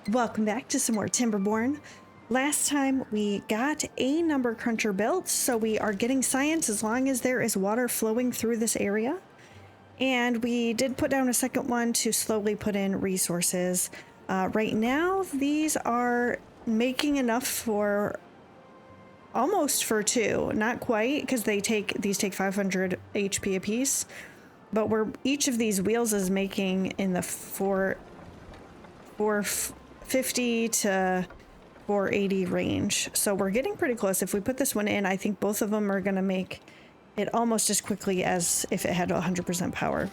Welcome back to some more Timberborn. Last time we got a number cruncher built, so we are getting science as long as there is water flowing through this area. And we did put down a second one to slowly put in resources. Right now, these are making enough for almost for two. Not quite, because these take 500 HP apiece. But each of these wheels is making in the 450 to 480 range. So we're getting pretty close. If we put this one in, I think both of them are going to make it almost as quickly as if it had 100% power.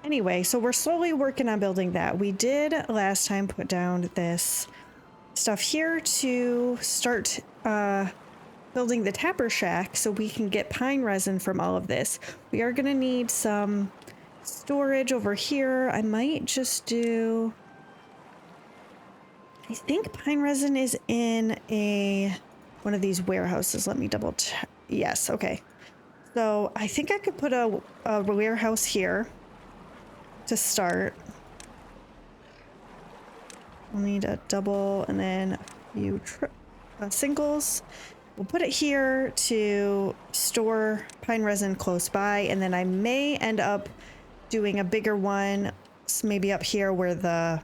Anyway, so we're slowly working on building that. We did last time put down this stuff here to start building the tapper shack so we can get pine resin from all of this. We are going to need some storage over here. I might just do... I think pine resin is in one of these warehouses. Let me double check. Yes, okay. So I think I could put a warehouse here to start. We'll need a double and then a few singles. We'll put it here to store pine resin close by, and then I may end up doing a bigger one, maybe up here where the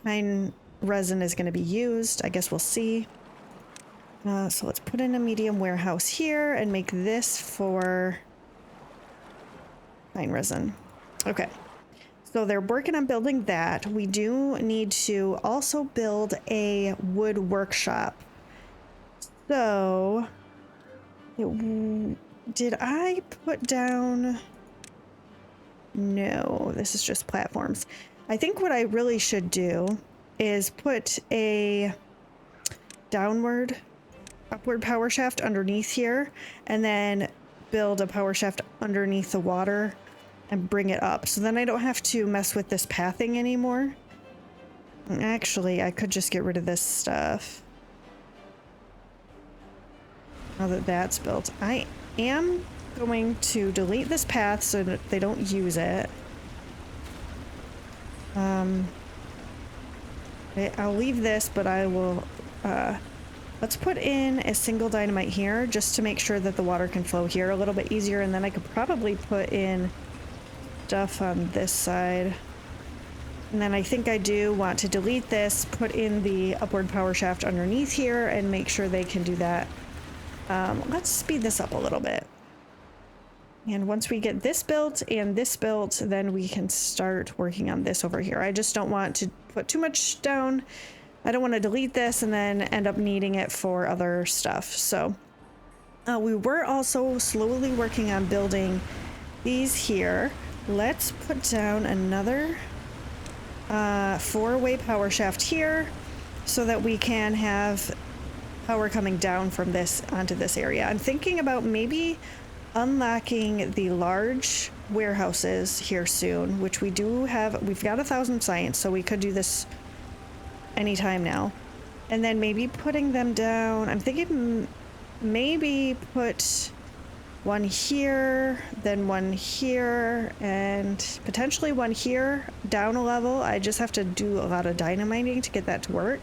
pine resin is going to be used. I guess we'll see. So let's put in a medium warehouse here and make this for pine resin. Okay. So they're working on building that. We do need to also build a wood workshop. So, did I put down... No, this is just platforms. I think what I really should do is put a upward power shaft underneath here, and then build a power shaft underneath the water and bring it up. So then I don't have to mess with this pathing anymore. Actually, I could just get rid of this stuff. Now that that's built, I am going to delete this path so that they don't use it. I'll leave this, but I will, let's put in a single dynamite here just to make sure that the water can flow here a little bit easier, and then I could probably put in stuff on this side. And then I think I do want to delete this, put in the upward power shaft underneath here, and make sure they can do that. Let's speed this up a little bit. And once we get this built and this built, then we can start working on this over here. I just don't want to put too much down. I don't want to delete this and then end up needing it for other stuff. So we were also slowly working on building these here. Let's put down another 4-way power shaft here so that we can have power coming down from this onto this area. I'm thinking about maybe unlocking the large warehouses here soon, which we do have. We've got 1,000 science, so we could do this anytime now. And then maybe putting them down. I'm thinking maybe put one here, then one here, and potentially one here down a level. I just have to do a lot of dynamiting to get that to work.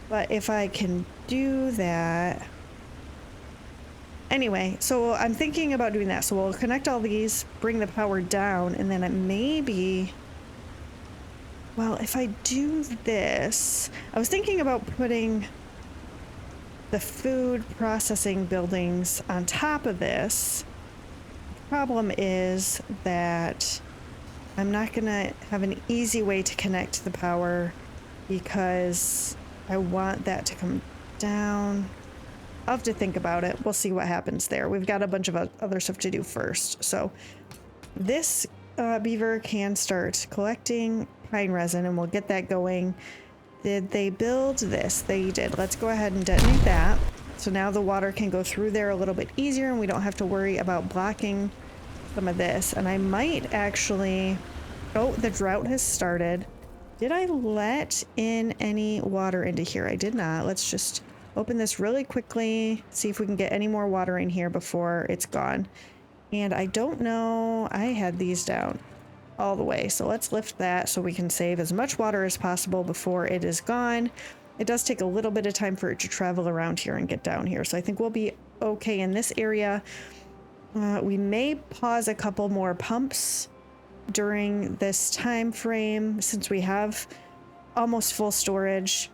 But if I can do that... Anyway, so I'm thinking about doing that. So we'll connect all these, bring the power down, and then it maybe... Well, if I do this... I was thinking about putting the food processing buildings on top of this. The problem is that I'm not going to have an easy way to connect the power because I want that to come down. I'll have to think about it. We'll see what happens there. We've got a bunch of other stuff to do first. So this beaver can start collecting pine resin, and we'll get that going. Did they build this? They did. Let's go ahead and detonate that. So now the water can go through there a little bit easier, and we don't have to worry about blocking some of this. And I might actually... Oh, the drought has started. Did I let in any water into here? I did not. Let's just open this really quickly, see if we can get any more water in here before it's gone. And I don't know... I had these down. all the way. So let's lift that so we can save as much water as possible before it is gone. It does take a little bit of time for it to travel around here and get down here. So I think we'll be okay in this area. We may pause a couple more pumps during this time frame since we have almost full storage.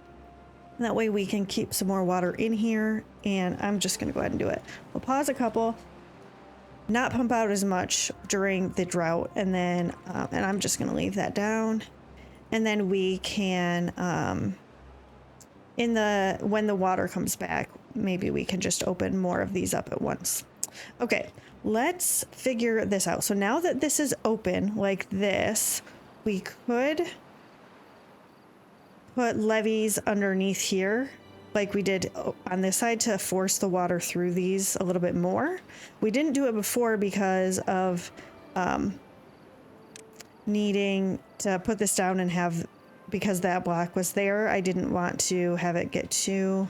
That way we can keep some more water in here, and I'm just going to go ahead and do it. We'll pause a couple, not pump out as much during the drought, and then and I'm just going to leave that down, and then we can when the water comes back, maybe we can just open more of these up at once. Okay, let's figure this out. So now that this is open like this, we could put levees underneath here like we did on this side to force the water through these a little bit more. We didn't do it before because of needing to put this down and have, because that block was there, I didn't want to have it get too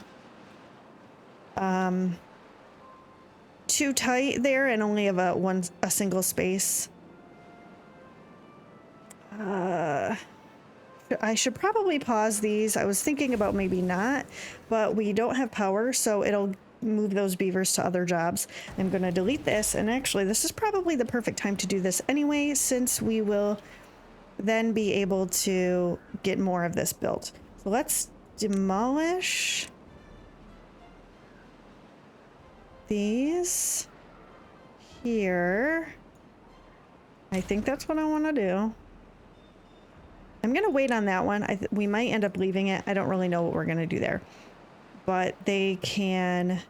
tight there and only have a single space. I should probably pause these. I was thinking about maybe not, but we don't have power, so it'll move those beavers to other jobs. I'm going to delete this, and actually this is probably the perfect time to do this anyway, since we will then be able to get more of this built. So let's demolish these here. I think that's what I want to do. I'm going to wait on that one. We might end up leaving it. I don't really know what we're going to do there. But they can...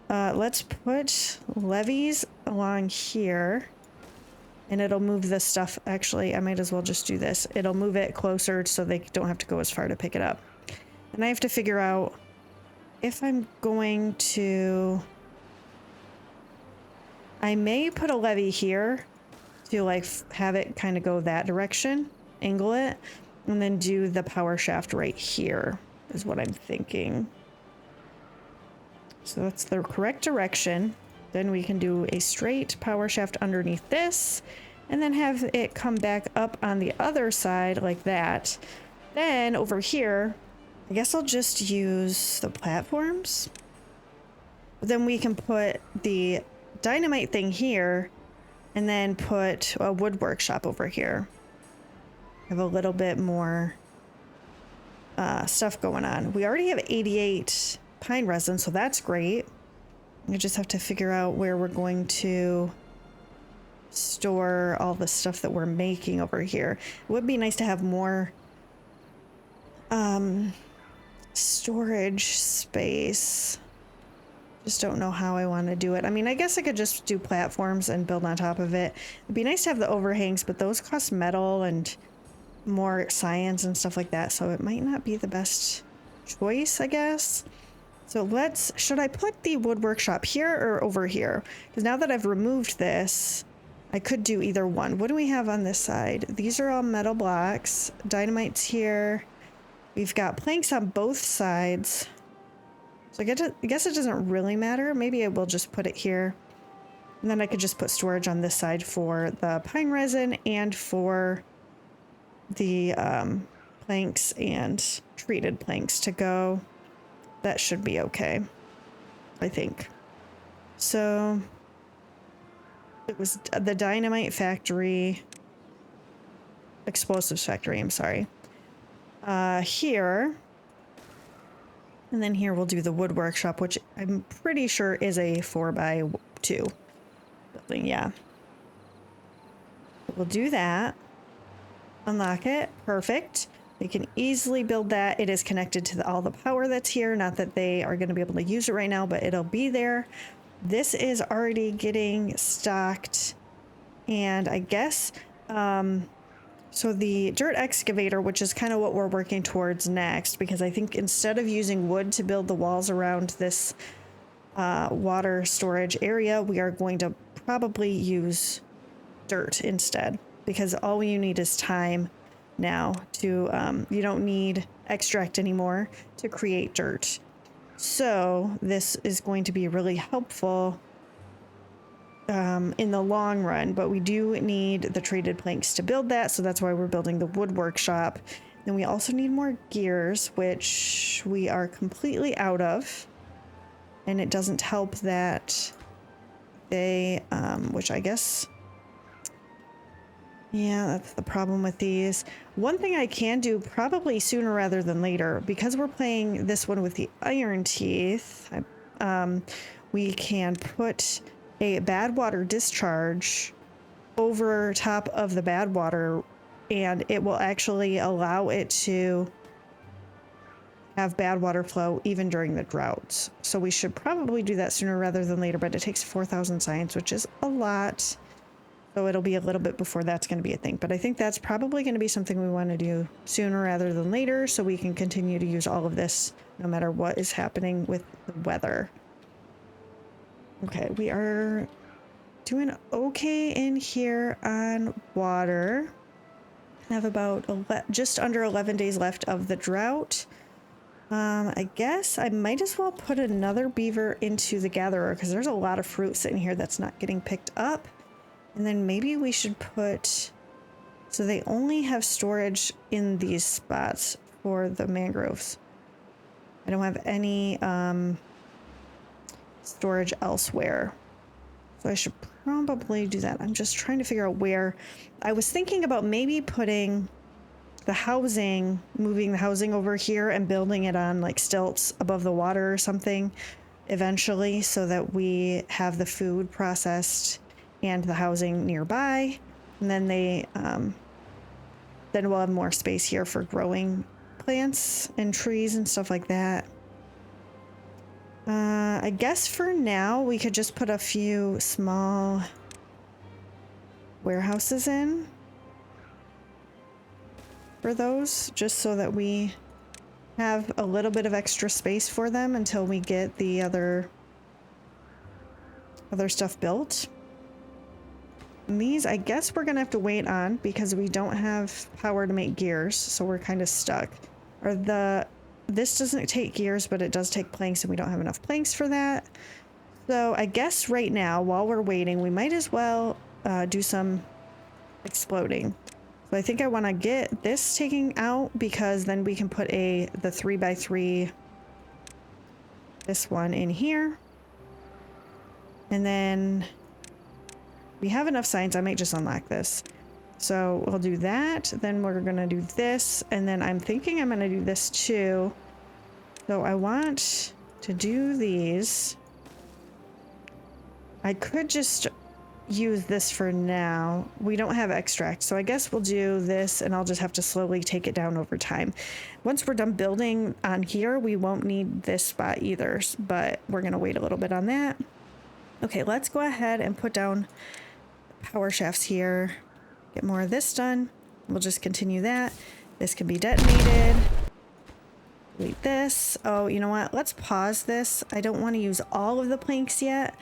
let's put levees along here. And it'll move this stuff. Actually, I might as well just do this. It'll move it closer so they don't have to go as far to pick it up. And I have to figure out if I'm going to... I may put a levee here to like have it kind of go that direction, angle it, and then do the power shaft right here is what I'm thinking. So that's the correct direction. Then we can do a straight power shaft underneath this and then have it come back up on the other side like that. Then over here, I guess I'll just use the platforms. Then we can put the dynamite thing here and then put a wood workshop over here. Have a little bit more stuff going on. We already have 88 pine resin, so that's great. We just have to figure out where we're going to store all the stuff that we're making over here. It would be nice to have more storage space. Just don't know how I want to do it. I mean, I guess I could just do platforms and build on top of it. It'd be nice to have the overhangs, but those cost metal and more science and stuff like that, so it might not be the best choice, I guess. So should I put the wood workshop here or over here? Because now that I've removed this, I could do either one. What do we have on this side? These are all metal blocks. Dynamite's here. We've got planks on both sides. So I guess it doesn't really matter. Maybe I will just put it here. And then I could just put storage on this side for the pine resin and for the planks and treated planks to go. That should be okay, I think. So it was the dynamite factory, explosives factory, I'm sorry. Here. And then here we'll do the wood workshop, which I'm pretty sure is a 4x2 building. Yeah. We'll do that. Unlock it. Perfect. We can easily build that. It is connected to all the power that's here. Not that they are going to be able to use it right now, but it'll be there. This is already getting stocked. And I guess... so the dirt excavator, which is kind of what we're working towards next, because I think instead of using wood to build the walls around this water storage area, we are going to probably use dirt instead, because all you need is time now to, you don't need extract anymore to create dirt. So this is going to be really helpful. in the long run, but we do need the treated planks to build that, so that's why we're building the wood workshop. Then we also need more gears, which we are completely out of, and it doesn't help that they, which I guess, yeah, that's the problem with these. One thing I can do probably sooner rather than later, because we're playing this one with the iron teeth, we can put a badwater discharge over top of the badwater, and it will actually allow it to have bad water flow even during the droughts. So we should probably do that sooner rather than later, but it takes 4,000 science, which is a lot. So it'll be a little bit before that's going to be a thing. But I think that's probably going to be something we want to do sooner rather than later, so we can continue to use all of this no matter what is happening with the weather. Okay, we are doing okay in here on water. I have about just under 11 days left of the drought. I guess I might as well put another beaver into the gatherer, because there's a lot of fruit sitting here that's not getting picked up. And then maybe we should put, so they only have storage in these spots for the mangroves. I don't have any storage elsewhere. So I should probably do that. I'm just trying to figure out where. I was thinking about maybe putting the housing, moving the housing over here and building it on like stilts above the water or something eventually, so that we have the food processed and the housing nearby. And then then we'll have more space here for growing plants and trees and stuff like that. I guess for now we could just put a few small warehouses in for those, just so that we have a little bit of extra space for them until we get the other stuff built. And these, I guess we're gonna have to wait on, because we don't have power to make gears, so we're kind of stuck. Or this doesn't take gears, but it does take planks, and we don't have enough planks for that. So I guess right now, while we're waiting, we might as well do some exploding. So I think I want to get this taken out, because then we can put the 3x3, this one in here. And then we have enough signs. I might just unlock this. So we'll do that. Then we're going to do this. And then I'm thinking I'm going to do this too. So I want to do these. I could just use this for now. We don't have extract, so I guess we'll do this, and I'll just have to slowly take it down over time. Once we're done building on here, we won't need this spot either, but we're going to wait a little bit on that. Okay, let's go ahead and put down power shafts here. Get more of this done. We'll just continue that. This can be detonated. Delete this. Oh, you know what? Let's pause this. I don't want to use all of the planks yet,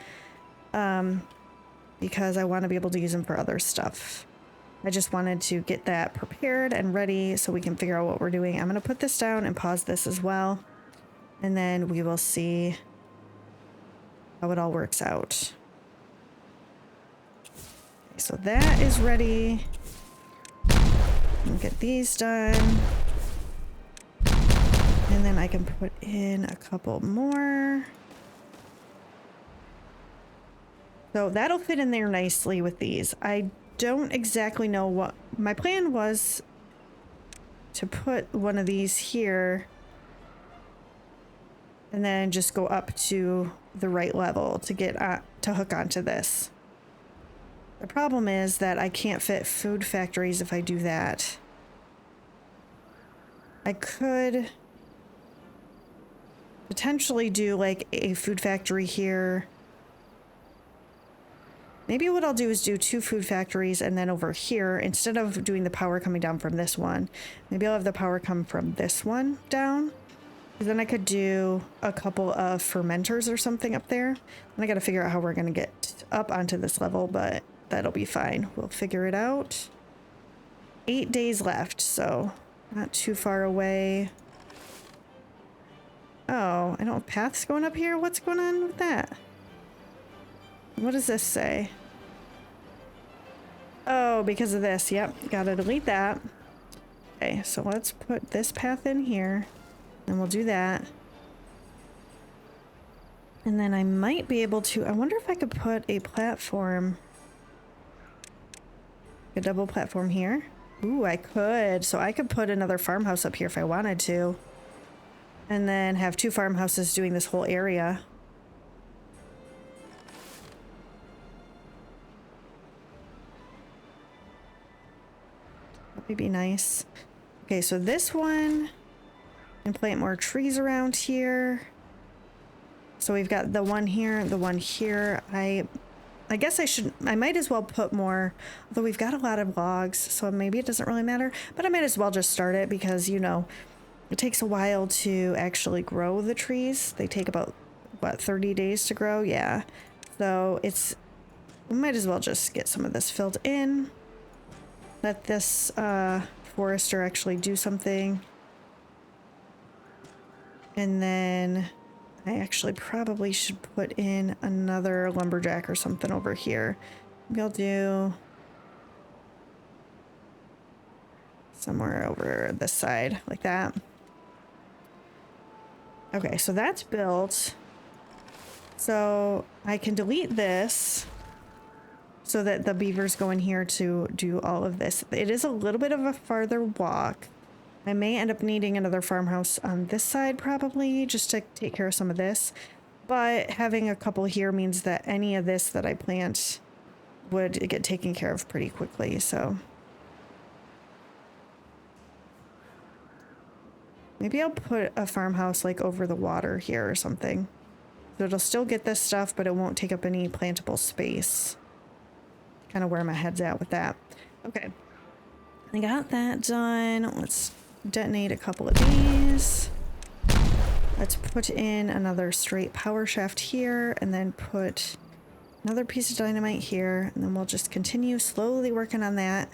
because I want to be able to use them for other stuff. I just wanted to get that prepared and ready so we can figure out what we're doing. I'm going to put this down and pause this as well, and then we will see how it all works out. Okay, so that is ready. We'll get these done. And then I can put in a couple more. So that'll fit in there nicely with these. I don't exactly know what my plan was, to put one of these here and then just go up to the right level to get to hook onto this. The problem is that I can't fit food factories if I do that. I could potentially do like a food factory here. Maybe what I'll do is do 2 food factories, and then over here, instead of doing the power coming down from this one, maybe I'll have the power come from this one down. Then I could do a couple of fermenters or something up there. And I got to figure out how we're going to get up onto this level, but that'll be fine. We'll figure it out. 8 days left, so not too far away. Oh, I don't have paths going up here? What's going on with that? What does this say? Oh, because of this. Yep, gotta delete that. Okay, so let's put this path in here, and we'll do that. And then I might be able to, I wonder if I could put a platform, a double platform here. Ooh, I could. So I could put another farmhouse up here if I wanted to. And then have 2 farmhouses doing this whole area. That would be nice. Okay, so this one, and plant more trees around here. So we've got the one here, the one here. I guess I might as well put more, although we've got a lot of logs, so maybe it doesn't really matter, but I might as well just start it because, you know, it takes a while to actually grow the trees. They take about, what, 30 days to grow? Yeah. So we might as well just get some of this filled in. Let this forester actually do something. And then I actually probably should put in another lumberjack or something over here. Maybe I'll do somewhere over this side, like that. Okay, so that's built. So I can delete this so that the beavers go in here to do all of this. It is a little bit of a farther walk. I may end up needing another farmhouse on this side probably just to take care of some of this. But having a couple here means that any of this that I plant would get taken care of pretty quickly, so. Maybe I'll put a farmhouse like over the water here or something. So it'll still get this stuff, but it won't take up any plantable space. Kind of where my head's at with that. Okay. I got that done. Let's detonate a couple of these. Let's put in another straight power shaft here and then put another piece of dynamite here. And then we'll just continue slowly working on that.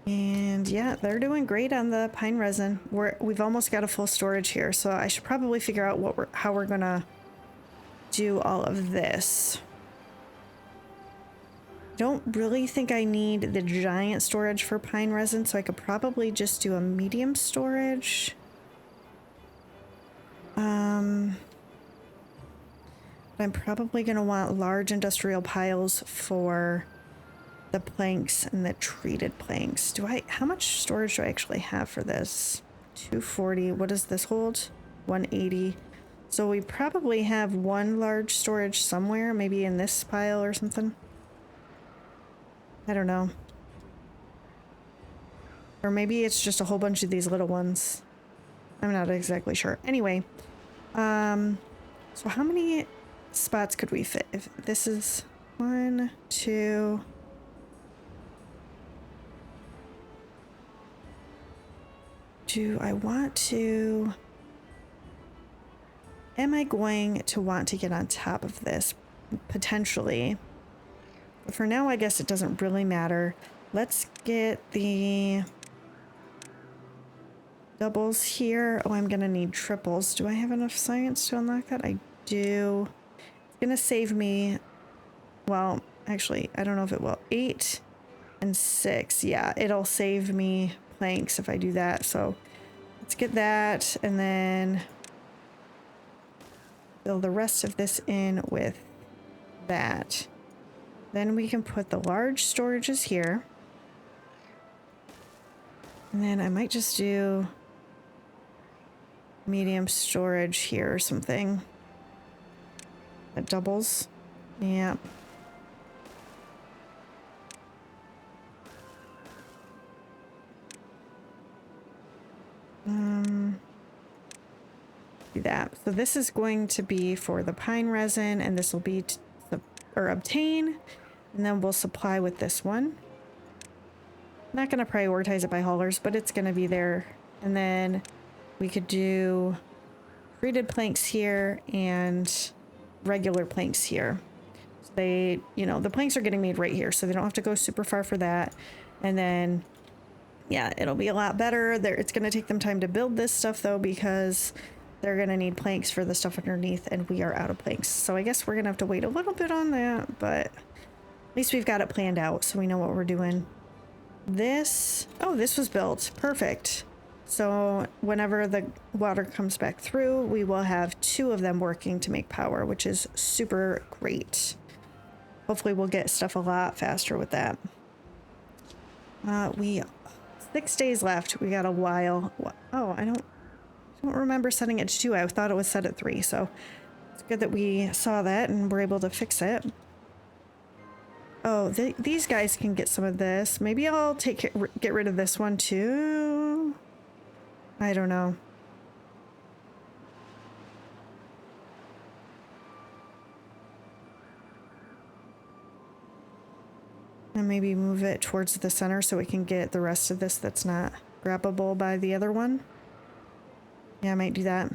And yeah, they're doing great on the pine resin. We've almost got a full storage here, so I should probably figure out how we're gonna do all of this. Don't really think I need the giant storage for pine resin, so I could probably just do a medium storage. I'm probably gonna want large industrial piles for the planks and the treated planks. How much storage do I actually have for this? 240. What does this hold? 180. So we probably have one large storage somewhere, maybe in this pile or something. I don't know. Or maybe it's just a whole bunch of these little ones. I'm not exactly sure. Anyway, so how many spots could we fit? If this is 1, 2... Do I want to... Am I going to want to get on top of this? Potentially. But for now, I guess it doesn't really matter. Let's get the doubles here. Oh, I'm going to need triples. Do I have enough science to unlock that? I do. It's going to save me... Well, actually, I don't know if it will. 8 and 6. Yeah, it'll save me planks if I do that. So let's get that and then fill the rest of this in with that. Then we can put the large storages here. And then I might just do medium storage here or something. That doubles. Yeah. Do that. So this is going to be for the pine resin, and this will be obtain, and then we'll supply with this one. I'm not going to prioritize it by haulers, but it's going to be there. And then we could do treated planks here and regular planks here. So they, you know, the planks are getting made right here, so they don't have to go super far for that. And then yeah, it'll be a lot better. It's going to take them time to build this stuff though, because they're gonna need planks for the stuff underneath, and we are out of planks. So I guess we're gonna have to wait a little bit on that, but at least we've got it planned out so we know what we're doing. This, oh, this was built. Perfect. So whenever the water comes back through, we will have 2 of them working to make power, which is super great. Hopefully we'll get stuff a lot faster with that. 6 days left. We got a while. Oh, I don't remember setting it to 2. I thought it was set at 3, so it's good that we saw that and were able to fix it. Oh, these guys can get some of this. Maybe I'll get rid of this one too. I don't know. And maybe move it towards the center so we can get the rest of this that's not grabbable by the other one. Yeah, I might do that.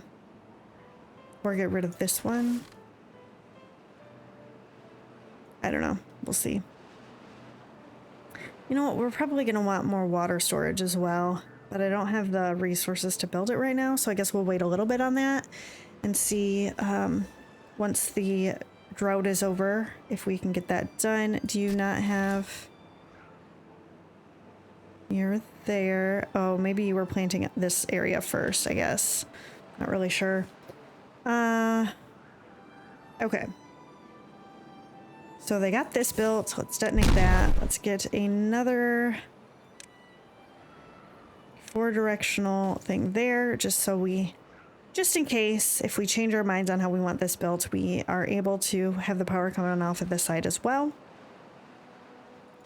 Or get rid of this one. I don't know. We'll see. You know what? We're probably going to want more water storage as well. But I don't have the resources to build it right now. So I guess we'll wait a little bit on that. And see once the drought is over if we can get that done. Do you not have... You're there. Oh, maybe you were planting this area first, I guess. Not really sure. Okay. So they got this built. Let's detonate that. Let's get another 4-directional thing there, just in case, if we change our minds on how we want this built, we are able to have the power coming off of this side as well.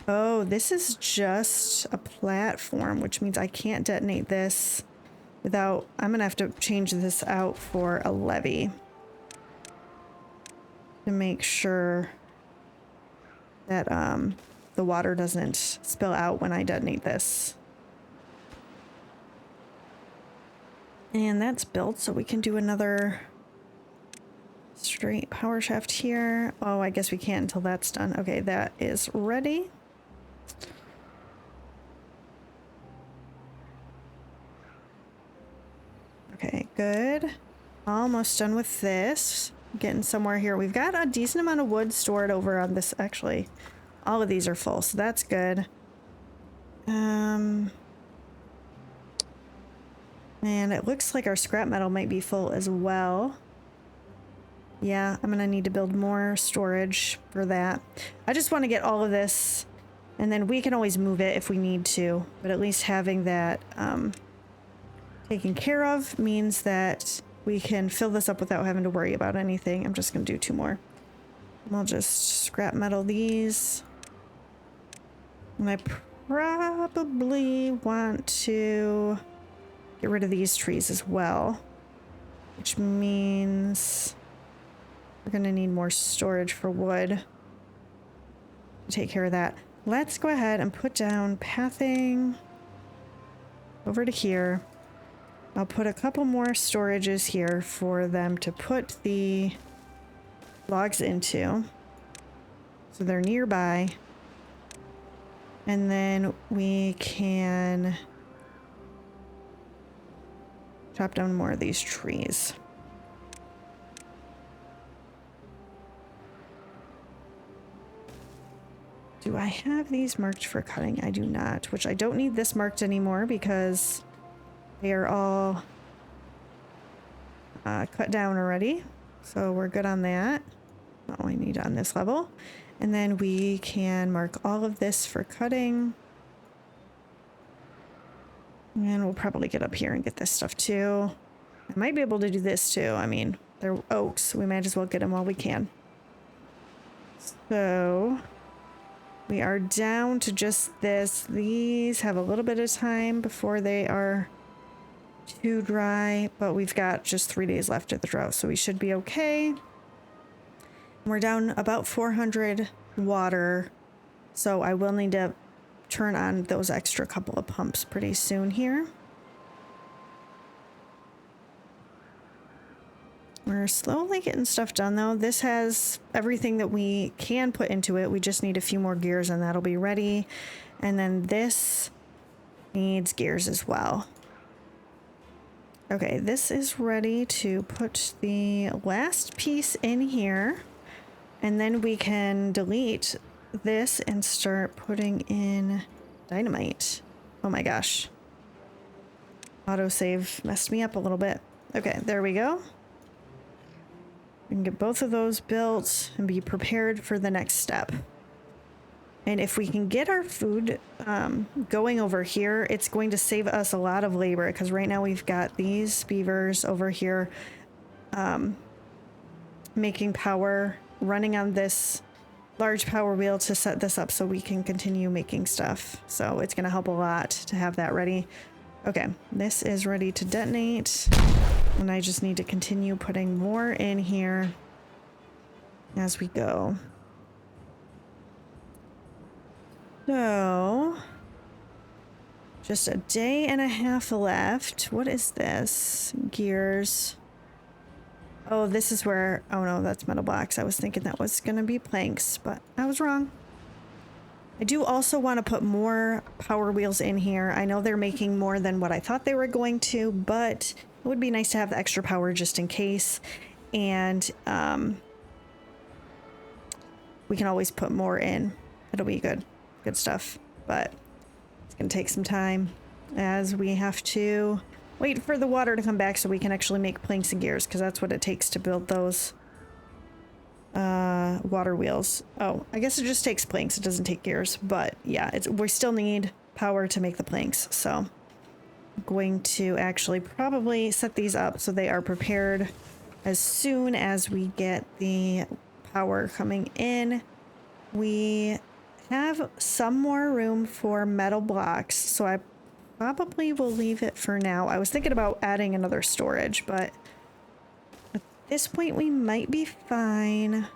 Oh, this is just a platform, which means I can't detonate this without... I'm going to have to change this out for a levee to make sure that the water doesn't spill out when I detonate this. And that's built, so we can do another straight power shaft here. Oh, I guess we can't until that's done. Okay, that is ready. Okay, good. Almost done with this. Getting somewhere here. We've got a decent amount of wood stored over on this. Actually, all of these are full, so that's good. And it looks like our scrap metal might be full as well. Yeah, I'm gonna need to build more storage for that. I just want to get all of this, and then we can always move it if we need to, but at least having that taken care of means that we can fill this up without having to worry about anything. I'm just gonna do 2 more. I'll just scrap metal these. And I probably want to get rid of these trees as well, which means we're gonna need more storage for wood to take care of that. Let's go ahead and put down pathing over to here. I'll put a couple more storages here for them to put the logs into, so they're nearby. And then we can chop down more of these trees. Do I have these marked for cutting? I do not, which I don't need this marked anymore because they are all cut down already. So we're good on that. Not all I need on this level. And then we can mark all of this for cutting. And we'll probably get up here and get this stuff too. I might be able to do this too. I mean, they're oaks, so we might as well get them while we can. So we are down to just this. These have a little bit of time before they are too dry, but we've got just 3 days left of the drought, so we should be okay. We're down about 400 water, so I will need to turn on those extra couple of pumps pretty soon here. We're slowly getting stuff done though. This has everything that we can put into it. We just need a few more gears and that'll be ready. And then this needs gears as well. Okay, this is ready to put the last piece in here. And then we can delete this and start putting in dynamite. Oh my gosh. Autosave messed me up a little bit. Okay, there we go. We can get both of those built and be prepared for the next step. And if we can get our food going over here, it's going to save us a lot of labor, because right now we've got these beavers over here making power, running on this large power wheel to set this up so we can continue making stuff. So it's going to help a lot to have that ready. Okay, this is ready to detonate. And I just need to continue putting more in here as we go. So, just a day and a half left. What is this? Gears. Oh, this is where... Oh no, that's metal blocks. I was thinking that was going to be planks, but I was wrong. I do also want to put more power wheels in here. I know they're making more than what I thought they were going to, but it would be nice to have the extra power just in case. And we can always put more in. It'll be good. Good stuff. But it's going to take some time as we have to wait for the water to come back so we can actually make planks and gears, because that's what it takes to build those water wheels. Oh, I guess it just takes planks. It doesn't take gears. But yeah, we still need power to make the planks. So I'm going to actually probably set these up so they are prepared as soon as we get the power coming in. We have some more room for metal blocks, so I probably will leave it for now. I was thinking about adding another storage, but at this point we might be fine.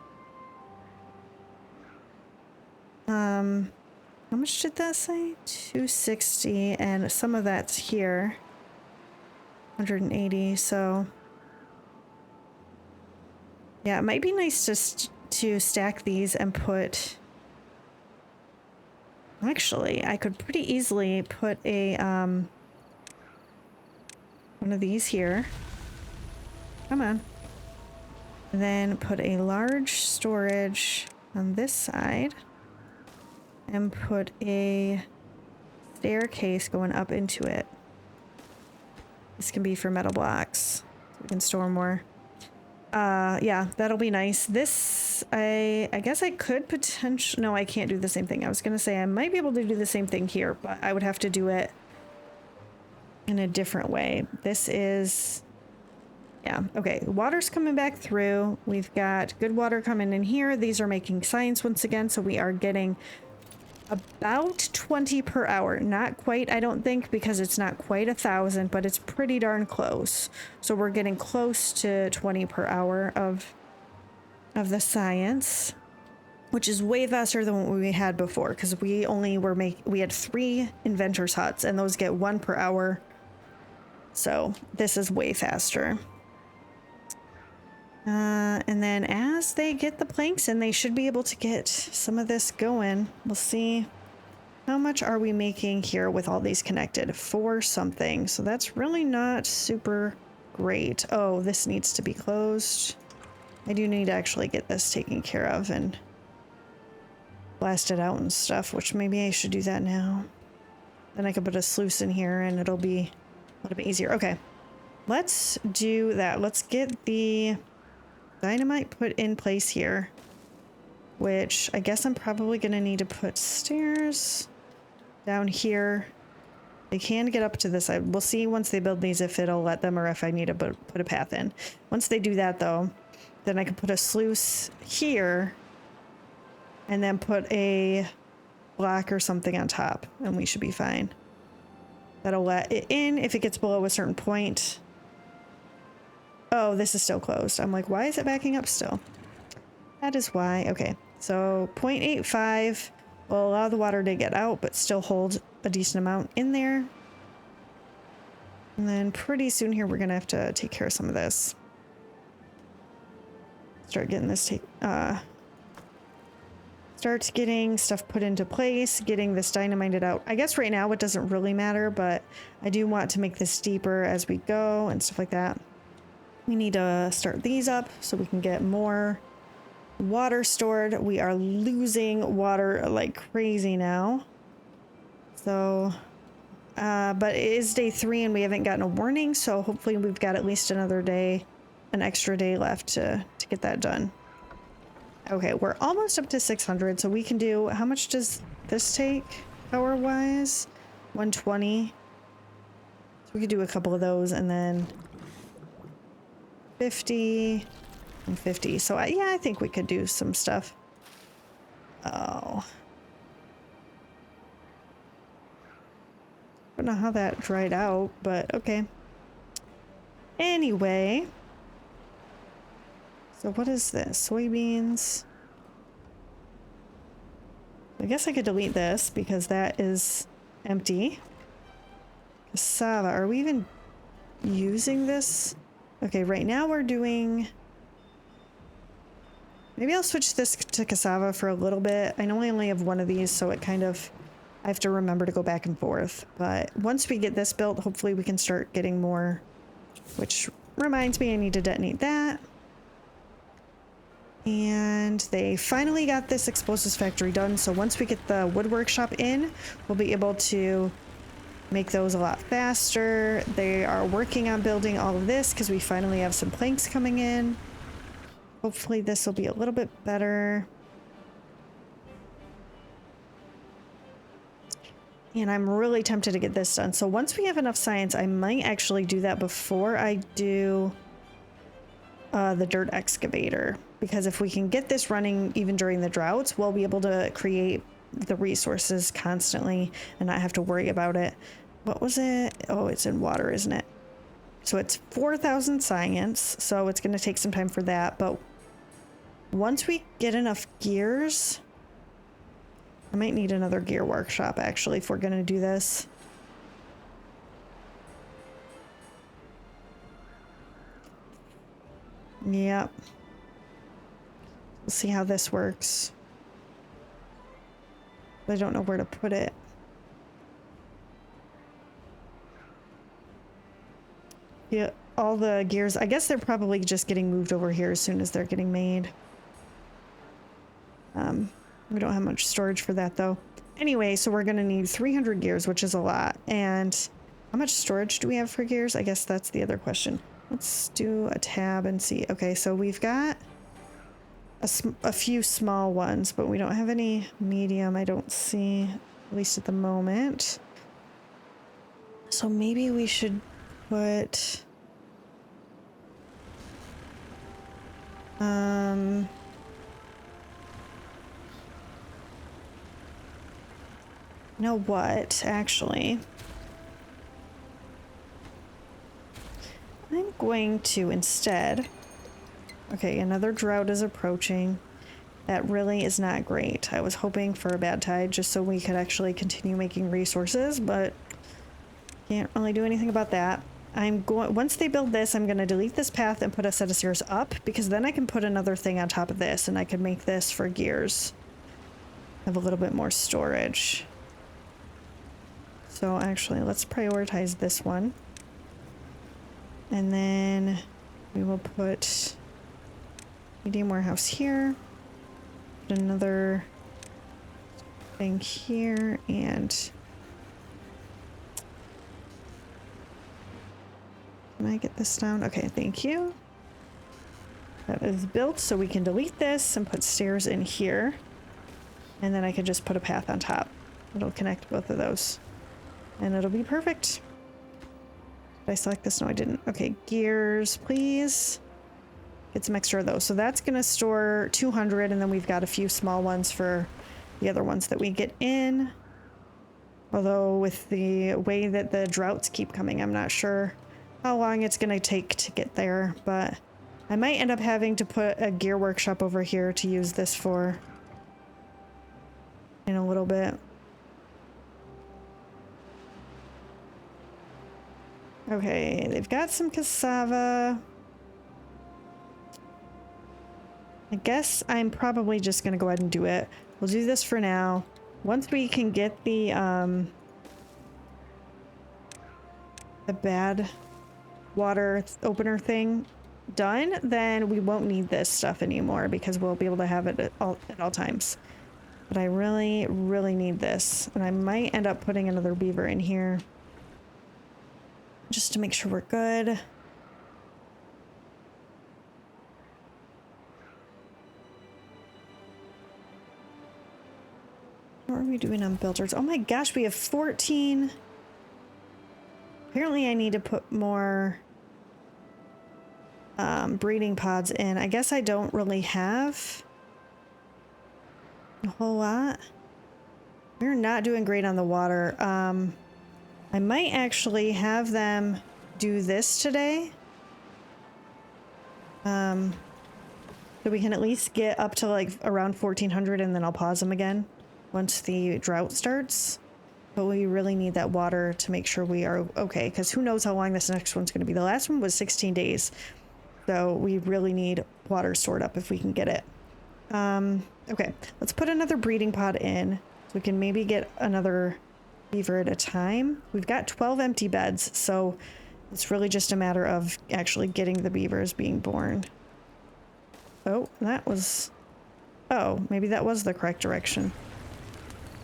How much did that say? 260, and some of that's here. 180, so yeah, it might be nice just to stack these and put... Actually, I could pretty easily put a one of these here. Come on. And then put a large storage on this side. And put a staircase going up into it. This can be for metal blocks. So we can store more. Yeah, that'll be nice. This, I guess I could potentially... No, I can't do the same thing. I was going to say I might be able to do the same thing here, but I would have to do it in a different way. This is... Yeah, okay. Water's coming back through. We've got good water coming in here. These are making science once again, so we are getting about 20 per hour. Not quite, I don't think, because it's not quite 1,000, but it's pretty darn close. So we're getting close to 20 per hour of the science, which is way faster than what we had before, because we only were we had 3 inventors huts, and those get 1 per hour. So this is way faster. And then as they get the planks in, they should be able to get some of this going. We'll see. How much are we making here with all these connected? 4 something. So that's really not super great. Oh, this needs to be closed. I do need to actually get this taken care of and blasted out and stuff, which maybe I should do that now. Then I could put a sluice in here and it'll be a little bit easier. Okay, let's do that. Let's get the dynamite put in place here, which I guess I'm probably going to need to put stairs down here. They can get up to this side. We'll see once they build these if it'll let them or if I need to put a path in. Once they do that, though, then I can put a sluice here and then put a block or something on top, and we should be fine. That'll let it in if it gets below a certain point. Oh, this is still closed. I'm like, why is it backing up still? That is why. Okay, so 0.85 will allow the water to get out, but still hold a decent amount in there. And then pretty soon here, we're gonna have to take care of some of this. Start getting this start start getting stuff put into place, getting this dynamited out. I guess right now it doesn't really matter, but I do want to make this deeper as we go and stuff like that. We need to start these up so we can get more water stored. We are losing water like crazy now. So, but it is day 3 and we haven't gotten a warning, so hopefully we've got at least another day, an extra day left to get that done. Okay, we're almost up to 600, so we can do, how much does this take power-wise? 120. So we could do a couple of those and then 50 and 50. So yeah, I think we could do some stuff. Oh. I don't know how that dried out, but okay. Anyway. So what is this? Soybeans. I guess I could delete this because that is empty. Cassava. Are we even using this? Okay, right now we're doing... Maybe I'll switch this to cassava for a little bit. I know I only have one of these, so it kind of... I have to remember to go back and forth. But once we get this built, hopefully we can start getting more. Which reminds me, I need to detonate that. And they finally got this explosives factory done. So once we get the wood workshop in, we'll be able to make those a lot faster. They are working on building all of this because we finally have some planks coming in. Hopefully this will be a little bit better. And I'm really tempted to get this done. So once we have enough science, I might actually do that before I do the dirt excavator. Because if we can get this running even during the droughts, we'll be able to create the resources constantly and not have to worry about it. What was it? Oh, it's in water, isn't it? So it's 4,000 science, so it's going to take some time for that. But once we get enough gears... I might need another gear workshop, actually, if we're going to do this. Yep. We'll see how this works. I don't know where to put it. Yeah, all the gears. I guess they're probably just getting moved over here as soon as they're getting made. We don't have much storage for that, though. Anyway, so we're going to need 300 gears, which is a lot. And how much storage do we have for gears? I guess that's the other question. Let's do a tab and see. Okay, so we've got a few small ones, but we don't have any medium, I don't see, at least at the moment. So maybe we should put... You know what, actually? I'm going to instead... Okay, another drought is approaching. That really is not great. I was hoping for a bad tide just so we could actually continue making resources, but can't really do anything about that. Once they build this, I'm going to delete this path and put a set of stairs up, because then I can put another thing on top of this and I can make this for gears. Have a little bit more storage. So actually, let's prioritize this one. And then we will put medium warehouse here. Put another thing here and... Can I get this down? Okay, thank you. That is built, so we can delete this and put stairs in here. And then I can just put a path on top. It'll connect both of those. And it'll be perfect. Did I select this? No, I didn't. Okay, gears, please. Get some extra of those. So that's going to store 200, and then we've got a few small ones for the other ones that we get in. Although with the way that the droughts keep coming, I'm not sure how long it's going to take to get there, but I might end up having to put a gear workshop over here to use this for in a little bit. Okay, they've got some cassava. I guess I'm probably just going to go ahead and do it. we'll do this for now. Once we can get the bad water opener thing done, then we won't need this stuff anymore because we'll be able to have it at all times. But I really, really need this. And I might end up putting another beaver in here just to make sure we're good. What are we doing on builders? Oh my gosh, we have 14. Apparently I need to put more breeding pods in. I guess I don't really have a whole lot. We're not doing great on the water. I might actually have them do this today. So we can at least get up to like around 1400 and then I'll pause them again once the drought starts. But we really need that water to make sure we are okay, because who knows how long this next one's going to be. The last one was 16 days. So we really need water stored up if we can get it. Okay, let's put another breeding pod in so we can maybe get another beaver at a time. We've got 12 empty beds, so it's really just a matter of actually getting the beavers being born. Oh, that was... Oh, maybe that was the correct direction.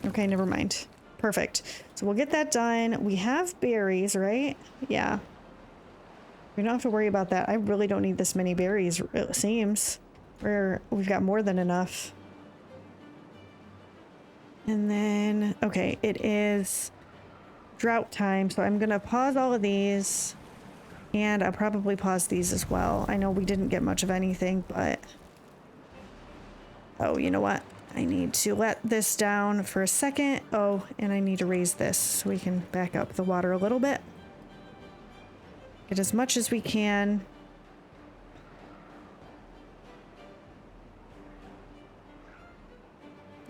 Okay, never mind. Perfect. So we'll get that done. We have berries, right? Yeah. We don't have to worry about that. I really don't need this many berries, it seems. We've got more than enough. And then, okay, it is drought time, so I'm gonna pause all of these. And I'll probably pause these as well. I know we didn't get much of anything, but... Oh, you know what? I need to let this down for a second. Oh, and I need to raise this so we can back up the water a little bit. Get as much as we can.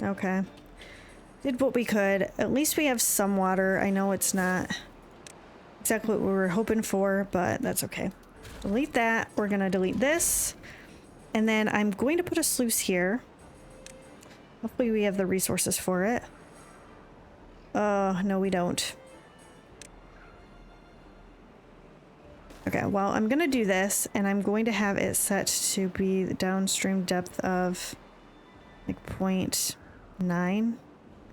Okay. Did what we could. At least we have some water. I know it's not exactly what we were hoping for, but that's okay. Delete that. We're going to delete this. And then I'm going to put a sluice here. Hopefully we have the resources for it. No, we don't. Okay, well, I'm going to do this, and I'm going to have it set to be the downstream depth of like 0.9 or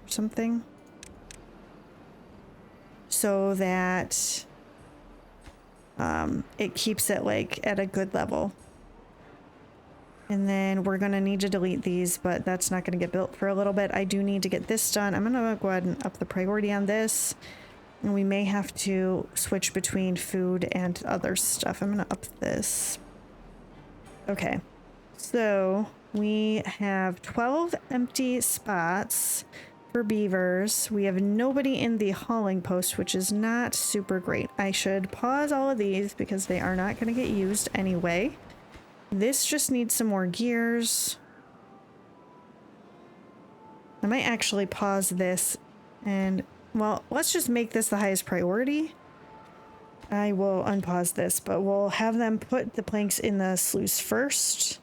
something. So that it keeps it like at a good level. And then we're going to need to delete these, but that's not going to get built for a little bit. I do need to get this done. I'm going to go ahead and up the priority on this. And we may have to switch between food and other stuff. I'm going to up this. Okay. So we have 12 empty spots for beavers. We have nobody in the hauling post, which is not super great. I should pause all of these because they are not going to get used anyway. This just needs some more gears. I might actually pause this and, well, let's just make this the highest priority. I will unpause this, but we'll have them put the planks in the sluice first.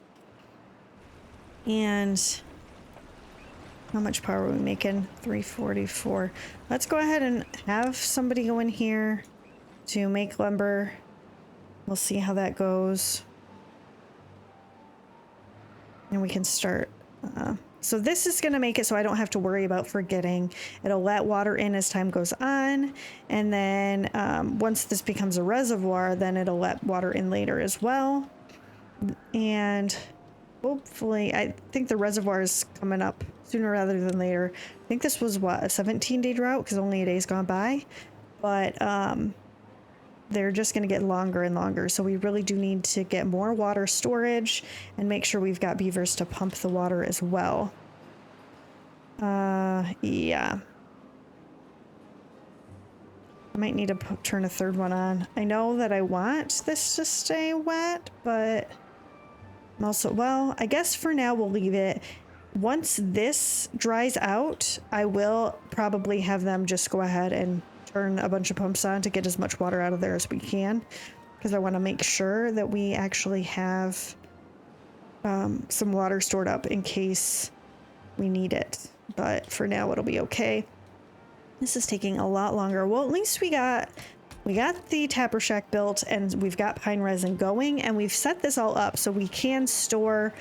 And how much power are we making? 344. Let's go ahead and have somebody go in here to make lumber. We'll see how that goes. And we can start. So this is going to make it so I don't have to worry about forgetting. It'll let water in as time goes on. And then once this becomes a reservoir, then it'll let water in later as well. And hopefully, I think the reservoir is coming up sooner rather than later. I think this was, what, a 17-day drought because only a day's gone by. But they're just going to get longer and longer. So we really do need to get more water storage and make sure we've got beavers to pump the water as well. Yeah. I might need to turn a third one on. I know that I want this to stay wet, but I'm also, well, I guess for now we'll leave it. Once this dries out, I will probably have them just go ahead and turn a bunch of pumps on to get as much water out of there as we can, because I want to make sure that we actually have some water stored up in case we need it. But for now, it'll be okay. This is taking a lot longer. Well, at least we got the tapper shack built, and we've got pine resin going, and we've set this all up so we can store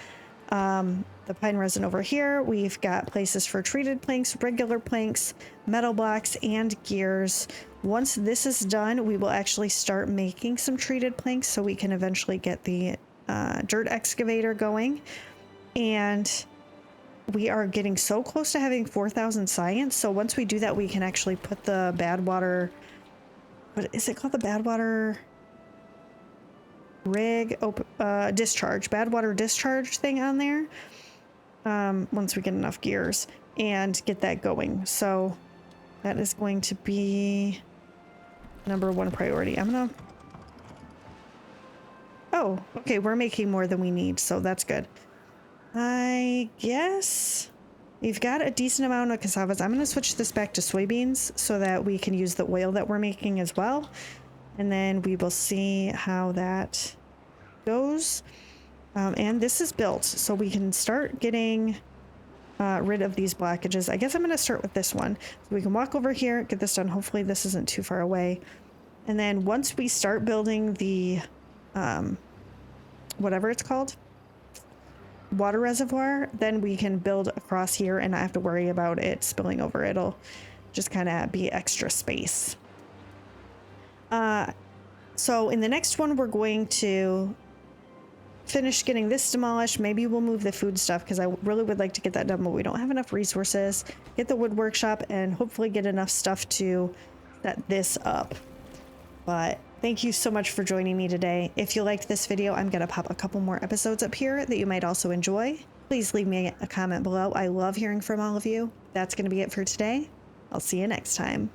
the pine resin over here. We've got places for treated planks, regular planks, metal blocks, and gears. Once this is done, we will actually start making some treated planks so we can eventually get the dirt excavator going. And we are getting so close to having 4,000 science. So once we do that, we can actually put the badwater, what is it called? The badwater rig discharge, badwater discharge thing on there. Once we get enough gears and get that going. So that is going to be #1 priority. Oh, okay, we're making more than we need, so that's good. I guess we've got a decent amount of cassavas. I'm gonna switch this back to soybeans so that we can use the oil that we're making as well. And then we will see how that goes. And this is built, so we can start getting rid of these blockages. I guess I'm gonna start with this one. So we can walk over here, get this done. Hopefully this isn't too far away. And then once we start building the, whatever it's called, water reservoir, then we can build across here and not have to worry about it spilling over. It'll just kind of be extra space. So in the next one, we're going to finish getting this demolished. Maybe we'll move the food stuff because I really would like to get that done, but we don't have enough resources. Get the wood workshop and hopefully get enough stuff to set this up. But thank you so much for joining me today. If you liked this video, I'm going to pop a couple more episodes up here that you might also enjoy. Please leave me a comment below. I love hearing from all of you. That's going to be it for today. I'll see you next time.